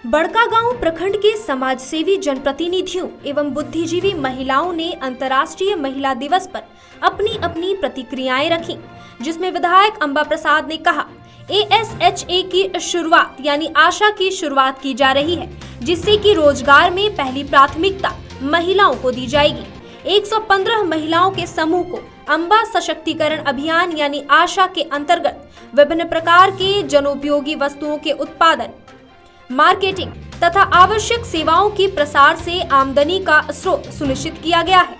बड़कागांव प्रखंड के समाजसेवी जनप्रतिनिधियों एवं बुद्धिजीवी महिलाओं ने अंतर्राष्ट्रीय महिला दिवस पर अपनी अपनी प्रतिक्रियाएं रखी, जिसमें विधायक अंबा प्रसाद ने कहा ASHA की शुरुआत यानी आशा की शुरुआत की जा रही है, जिससे कि रोजगार में पहली प्राथमिकता महिलाओं को दी जाएगी। 115 महिलाओं के समूह को अंबा सशक्तिकरण अभियान यानी आशा के अंतर्गत विभिन्न प्रकार के जनोपयोगी वस्तुओं के उत्पादन, मार्केटिंग तथा आवश्यक सेवाओं की प्रसार से आमदनी का स्रोत सुनिश्चित किया गया है।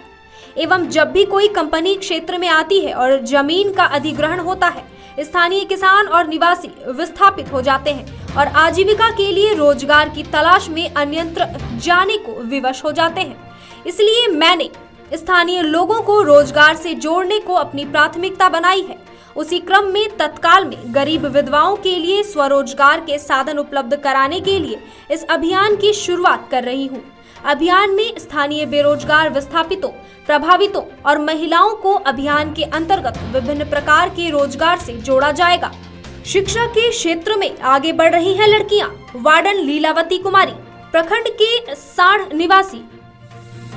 एवं जब भी कोई कंपनी क्षेत्र में आती है और जमीन का अधिग्रहण होता है, स्थानीय किसान और निवासी विस्थापित हो जाते हैं और आजीविका के लिए रोजगार की तलाश में अन्यत्र जाने को विवश हो जाते हैं। इसलिए मैंने स्थानीय लोगों को रोजगार से जोड़ने को अपनी प्राथमिकता बनाई है। उसी क्रम में तत्काल में गरीब विधवाओं के लिए स्वरोजगार के साधन उपलब्ध कराने के लिए इस अभियान की शुरुआत कर रही हूँ। अभियान में स्थानीय बेरोजगार विस्थापितों, प्रभावितों और महिलाओं को अभियान के अंतर्गत विभिन्न प्रकार के रोजगार से जोड़ा जाएगा। शिक्षा के क्षेत्र में आगे बढ़ रही हैं लड़कियां। वार्डन लीलावती कुमारी, प्रखंड के साढ़ निवासी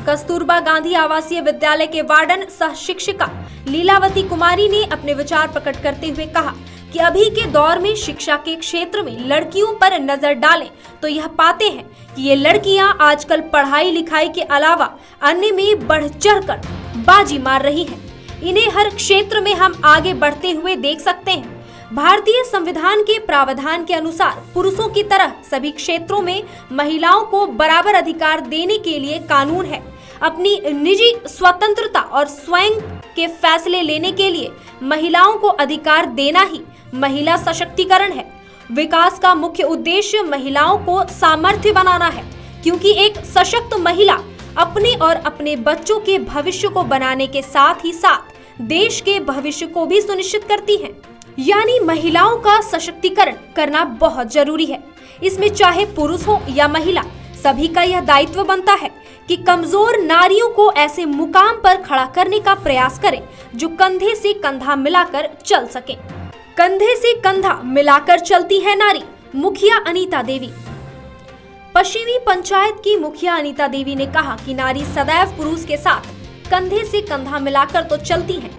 कस्तूरबा गांधी आवासीय विद्यालय के वार्डन सह शिक्षिका लीलावती कुमारी ने अपने विचार प्रकट करते हुए कहा कि अभी के दौर में शिक्षा के क्षेत्र में लड़कियों पर नजर डालें तो यह पाते हैं कि ये लड़कियां आजकल पढ़ाई लिखाई के अलावा अन्य में बढ़ चढ़कर बाजी मार रही हैं। इन्हें हर क्षेत्र में हम आगे बढ़ते हुए देख सकते हैं। भारतीय संविधान के प्रावधान के अनुसार पुरुषों की तरह सभी क्षेत्रों में महिलाओं को बराबर अधिकार देने के लिए कानून है। अपनी निजी स्वतंत्रता और स्वयं के फैसले लेने के लिए महिलाओं को अधिकार देना ही महिला सशक्तिकरण है। विकास का मुख्य उद्देश्य महिलाओं को सामर्थ्य बनाना है, क्योंकि एक सशक्त महिला अपने और अपने बच्चों के भविष्य को बनाने के साथ ही साथ देश के भविष्य को भी सुनिश्चित करती है। यानी महिलाओं का सशक्तिकरण करना बहुत जरूरी है। इसमें चाहे पुरुष हो या महिला, सभी का यह दायित्व बनता है कि कमजोर नारियों को ऐसे मुकाम पर खड़ा करने का प्रयास करें जो कंधे से कंधा मिलाकर चल सके। कंधे से कंधा मिलाकर चलती है नारी। मुखिया अनीता देवी। पश्चिमी पंचायत की मुखिया अनीता देवी ने कहा कि नारी सदैव पुरुष के साथ कंधे से कंधा मिलाकर तो चलती है,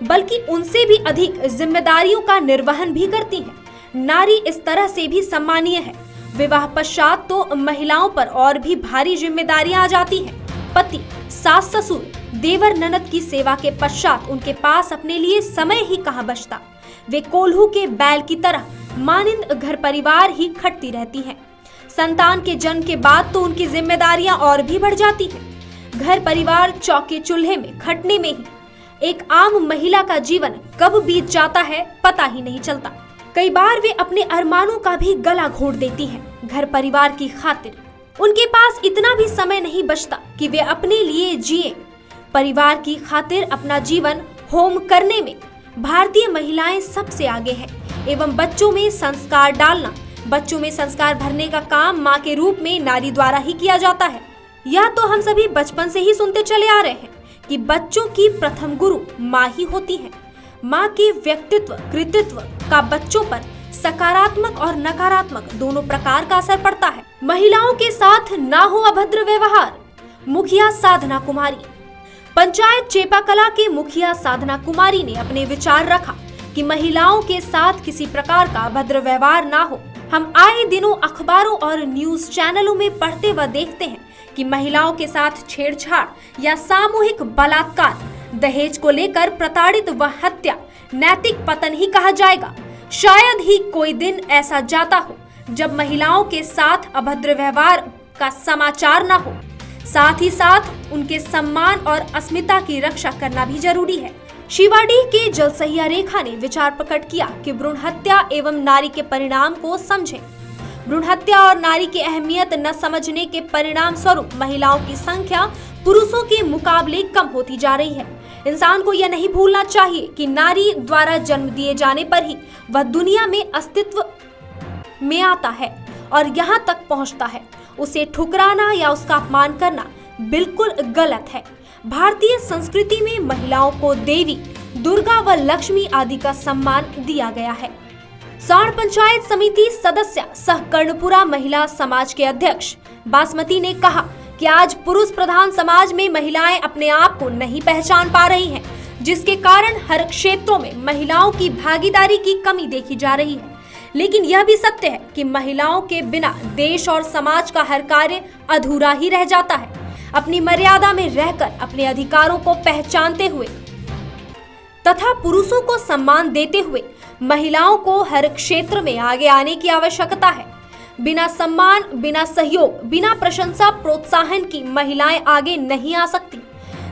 बल्कि उनसे भी अधिक जिम्मेदारियों का निर्वहन भी करती है। नारी इस तरह से भी सम्मानीय है। विवाह पश्चात तो महिलाओं पर और भी भारी जिम्मेदारियां आ जाती हैं। पति, सास ससुर, देवर ननद की सेवा के पश्चात उनके पास अपने लिए समय ही कहां बचता। वे कोल्हू के बैल की तरह मानिंद घर परिवार ही खटती रहती हैं। संतान के जन्म के बाद तो उनकी जिम्मेदारियां और भी बढ़ जाती हैं। घर परिवार चौके चूल्हे में खटने में ही एक आम महिला का जीवन कब बीत जाता है पता ही नहीं चलता। कई बार वे अपने अरमानों का भी गला घोट देती हैं घर परिवार की खातिर। उनके पास इतना भी समय नहीं बचता कि वे अपने लिए जिए। परिवार की खातिर अपना जीवन होम करने में भारतीय महिलाएं सबसे आगे हैं। एवं बच्चों में संस्कार डालना, बच्चों में संस्कार भरने का काम माँ के रूप में नारी द्वारा ही किया जाता है। यह तो हम सभी बचपन से ही सुनते चले आ रहे हैं कि बच्चों की प्रथम गुरु माँ ही होती है। माँ के व्यक्तित्व कृतित्व का बच्चों पर सकारात्मक और नकारात्मक दोनों प्रकार का असर पड़ता है। महिलाओं के साथ ना हो अभद्र व्यवहार। मुखिया साधना कुमारी। पंचायत चेपाकला के मुखिया साधना कुमारी ने अपने विचार रखा कि महिलाओं के साथ किसी प्रकार का अभद्र व्यवहार ना हो। हम आए दिनों अखबारों और न्यूज चैनलों में पढ़ते व देखते हैं कि महिलाओं के साथ छेड़छाड़ या सामूहिक बलात्कार, दहेज को लेकर प्रताड़ित व हत्या नैतिक पतन ही कहा जाएगा। शायद ही कोई दिन ऐसा जाता हो जब महिलाओं के साथ अभद्र व्यवहार का समाचार न हो। साथ ही साथ उनके सम्मान और अस्मिता की रक्षा करना भी जरूरी है। शिवाडीह के जलसहिया रेखा ने विचार प्रकट किया कि भ्रूण हत्या एवं नारी के परिणाम को समझें। भ्रूण हत्या और नारी की अहमियत न समझने के परिणाम स्वरूप महिलाओं की संख्या पुरुषों के मुकाबले कम होती जा रही है। इंसान को यह नहीं भूलना चाहिए कि नारी द्वारा जन्म दिए जाने पर ही वह दुनिया में अस्तित्व में आता है और यहाँ तक पहुँचता है। उसे ठुकराना या उसका अपमान करना बिल्कुल गलत है। भारतीय संस्कृति में महिलाओं को देवी, दुर्गा व लक्ष्मी आदि का सम्मान दिया गया है। साण पंचायत समिति सदस्य सह कर्णपुरा महिला समाज के अध्यक्ष बासमती ने कहा कि आज पुरुष प्रधान समाज में महिलाएं अपने आप को नहीं पहचान पा रही हैं, जिसके कारण हर क्षेत्रों में महिलाओं की भागीदारी की कमी देखी जा रही है। लेकिन यह भी सत्य है कि महिलाओं के बिना देश और समाज का हर कार्य अधूरा ही रह जाता है। अपनी मर्यादा में रहकर अपने अधिकारों को पहचानते हुए तथा पुरुषों को सम्मान देते हुए महिलाओं को हर क्षेत्र में आगे आने की आवश्यकता है। बिना सम्मान, बिना सहयोग, बिना प्रशंसा प्रोत्साहन की महिलाएं आगे नहीं आ सकती।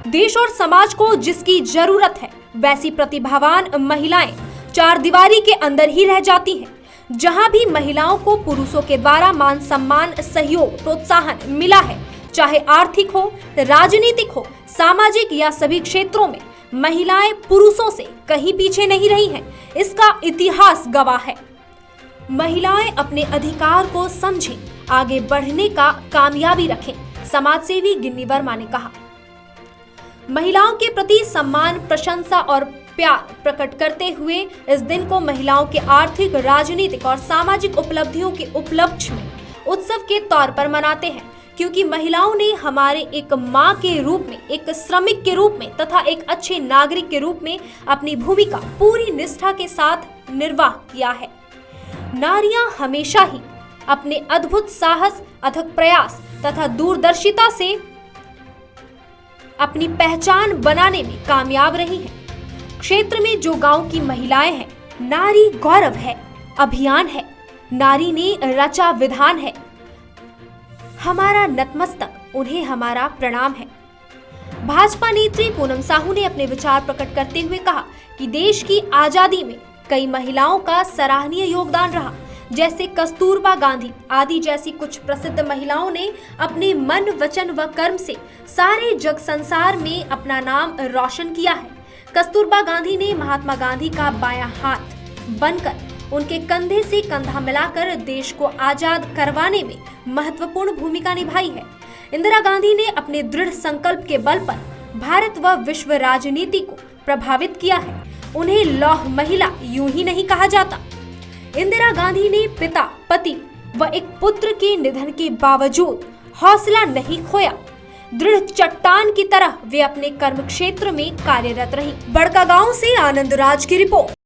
देश और समाज को जिसकी जरूरत है वैसी प्रतिभावान महिलाएं चार दीवारी के अंदर ही रह जाती हैं। जहां भी महिलाओं को पुरुषों के द्वारा मान सम्मान, सहयोग, प्रोत्साहन मिला है, चाहे आर्थिक हो, राजनीतिक हो, सामाजिक या सभी क्षेत्रों में महिलाएं पुरुषों से कहीं पीछे नहीं रही हैं। इसका इतिहास गवाह है। महिलाएं अपने अधिकार को समझें, आगे बढ़ने का कामयाबी रखें, समाजसेवी गिन्नी वर्मा ने कहा। महिलाओं के प्रति सम्मान, प्रशंसा और प्यार प्रकट करते हुए इस दिन को महिलाओं के आर्थिक, राजनीतिक और सामाजिक उपलब्धियों के उपलक्ष्य में उत्सव के तौर पर मनाते हैं, क्योंकि महिलाओं ने हमारे एक मां के रूप में, एक श्रमिक के रूप में तथा एक अच्छे नागरिक के रूप में अपनी भूमिका पूरी निष्ठा के साथ निर्वाह किया है। नारियां हमेशा ही अपने अद्भुत साहस, अथक प्रयास तथा दूरदर्शिता से अपनी पहचान बनाने में कामयाब रही हैं। क्षेत्र में जो गांव की महिलाएं हैं, नारी गौरव है, अभियान है, नारी ने रचा विधान है। हमारा नतमस्तक, उन्हें हमारा प्रणाम है। भाजपा नेत्री पूनम साहू ने अपने विचार प्रकट करते हुए कहा कि देश की आजादी में कई महिलाओं का सराहनीय योगदान रहा, जैसे कस्तूरबा गांधी आदि जैसी कुछ प्रसिद्ध महिलाओं ने अपने मन, वचन व कर्म से सारे जग संसार में अपना नाम रोशन किया है। कस्तूरबा गांधी ने महात्मा गांधी का बायां हाथ बनकर उनके कंधे से कंधा मिलाकर देश को आजाद करवाने में महत्वपूर्ण भूमिका निभाई है। इंदिरा गांधी ने अपने दृढ़ संकल्प के बल पर भारत व विश्व राजनीति को प्रभावित किया है। उन्हें लौह महिला यूं ही नहीं कहा जाता। इंदिरा गांधी ने पिता, पति व एक पुत्र के निधन के बावजूद हौसला नहीं खोया। दृढ़ चट्टान की तरह वे अपने कर्म क्षेत्र में कार्यरत रहीं। बड़कागांव से आनंद राज की रिपोर्ट।